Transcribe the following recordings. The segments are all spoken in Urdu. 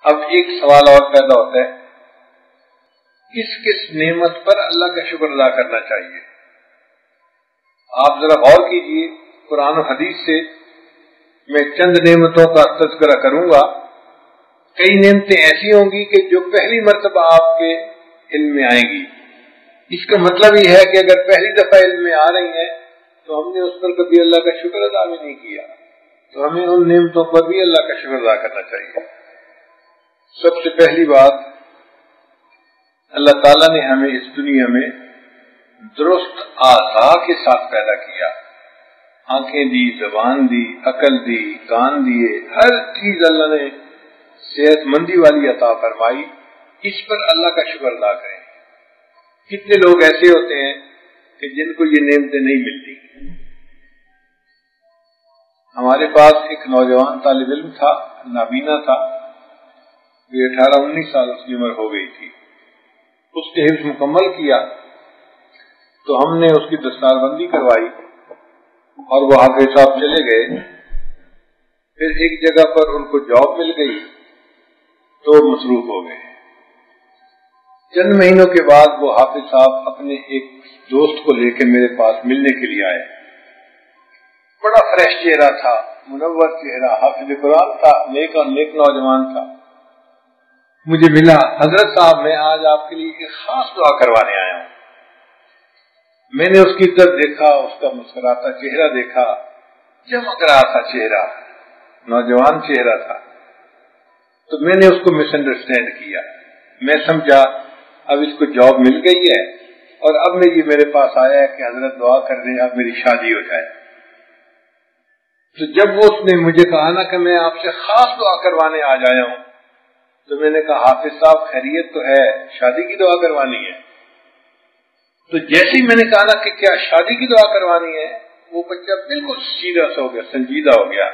اب ایک سوال اور پیدا ہوتا ہے، کس نعمت پر اللہ کا شکر ادا کرنا چاہیے؟ آپ ذرا غور کیجئے، قرآن و حدیث سے میں چند نعمتوں کا تذکرہ کروں گا۔ کئی نعمتیں ایسی ہوں گی کہ جو پہلی مرتبہ آپ کے علم میں آئیں گی، اس کا مطلب یہ ہے کہ اگر پہلی دفعہ علم میں آ رہی ہیں تو ہم نے اس پر کبھی اللہ کا شکر ادا بھی نہیں کیا، تو ہمیں ان نعمتوں پر بھی اللہ کا شکر ادا کرنا چاہیے۔ سب سے پہلی بات، اللہ تعالیٰ نے ہمیں اس دنیا میں درست اعضاء کے ساتھ پیدا کیا، آنکھیں دی، زبان دی، عقل دی، کان دیے، ہر چیز اللہ نے صحت مندی والی عطا فرمائی، اس پر اللہ کا شکر ادا کریں۔ کتنے لوگ ایسے ہوتے ہیں کہ جن کو یہ نعمتیں نہیں ملتی۔ ہمارے پاس ایک نوجوان طالب علم تھا، نابینا تھا، 18-19 سال اس کی عمر ہو گئی تھی۔ اس نے حفظ مکمل کیا تو ہم نے اس کی دستار بندی کروائی اور وہ حافظ صاحب چلے گئے۔ پھر ایک جگہ پر ان کو جاب مل گئی تو مصروف ہو گئے۔ چند مہینوں کے بعد وہ حافظ صاحب اپنے ایک دوست کو لے کے میرے پاس ملنے کے لیے آئے۔ بڑا فریش چہرہ تھا، منور چہرہ، حافظ قرآن تھا، نیک نوجوان تھا۔ مجھے ملا، حضرت صاحب میں آج آپ کے لیے ایک خاص دعا کروانے آیا ہوں۔ میں نے اس کی طرف دیکھا، اس کا مسکراتا چہرہ دیکھا، چمک رہا تھا چہرہ، نوجوان چہرہ تھا، تو میں نے اس کو مس انڈرسٹینڈ کیا۔ میں سمجھا اب اس کو جاب مل گئی ہے اور اب میں یہ میرے پاس آیا ہے کہ حضرت دعا کر دیں اب میری شادی ہو جائے۔ تو جب وہ اس نے مجھے کہا نا کہ میں آپ سے خاص دعا کروانے آج آیا ہوں، تو میں نے کہا حافظ صاحب خیریت تو ہے، شادی کی دعا کروانی ہے؟ تو جیسے ہی میں نے کہا نا کہ کیا شادی کی دعا کروانی ہے، وہ بچہ بالکل سیریس ہو گیا، سنجیدہ ہو گیا،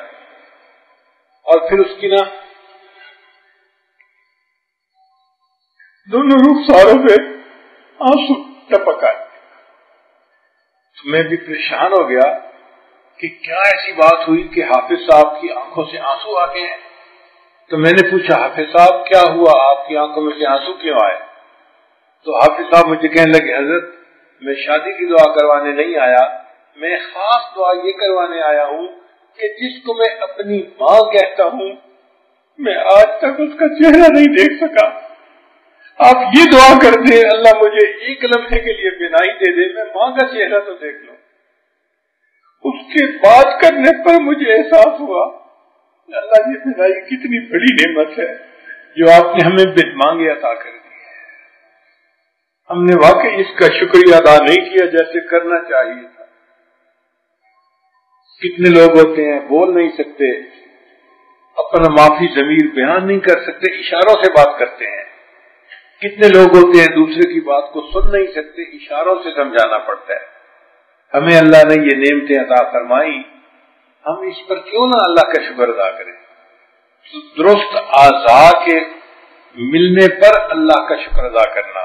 اور پھر اس کی نا دونوں رخساروں پہ آنسو ٹپک آئے۔ میں بھی پریشان ہو گیا کہ کیا ایسی بات ہوئی کہ حافظ صاحب کی آنکھوں سے آنسو آ گئے ہیں۔ تو میں نے پوچھا حافظ صاحب کیا ہوا، آپ کی آنکھوں میں سے آنسو کیوں آئے؟ تو حافظ صاحب مجھے کہنے لگے حضرت میں شادی کی دعا کروانے نہیں آیا، میں خاص دعا یہ کروانے آیا ہوں کہ جس کو میں اپنی ماں کہتا ہوں میں آج تک اس کا چہرہ نہیں دیکھ سکا، آپ یہ دعا کر دیں اللہ مجھے ایک لمحے کے لیے بینائی دے دے، میں ماں کا چہرہ تو دیکھ لوں۔ اس کے بات کرنے پر مجھے احساس ہوا اللہ یہ بینائی کتنی بڑی نعمت ہے جو آپ نے ہمیں بن مانگے عطا کر دی ہے۔ ہم نے واقعی اس کا شکریہ ادا نہیں کیا جیسے کرنا چاہیے تھا۔ کتنے لوگ ہوتے ہیں بول نہیں سکتے، اپنا معافی ضمیر بیان نہیں کر سکتے، اشاروں سے بات کرتے ہیں۔ کتنے لوگ ہوتے ہیں دوسرے کی بات کو سن نہیں سکتے، اشاروں سے سمجھانا پڑتا ہے۔ ہمیں اللہ نے یہ نعمتیں عطا فرمائی، ہم اس پر کیوں نہ اللہ کا شکر ادا کریں؟ درست اعضاء کے ملنے پر اللہ کا شکر ادا کرنا،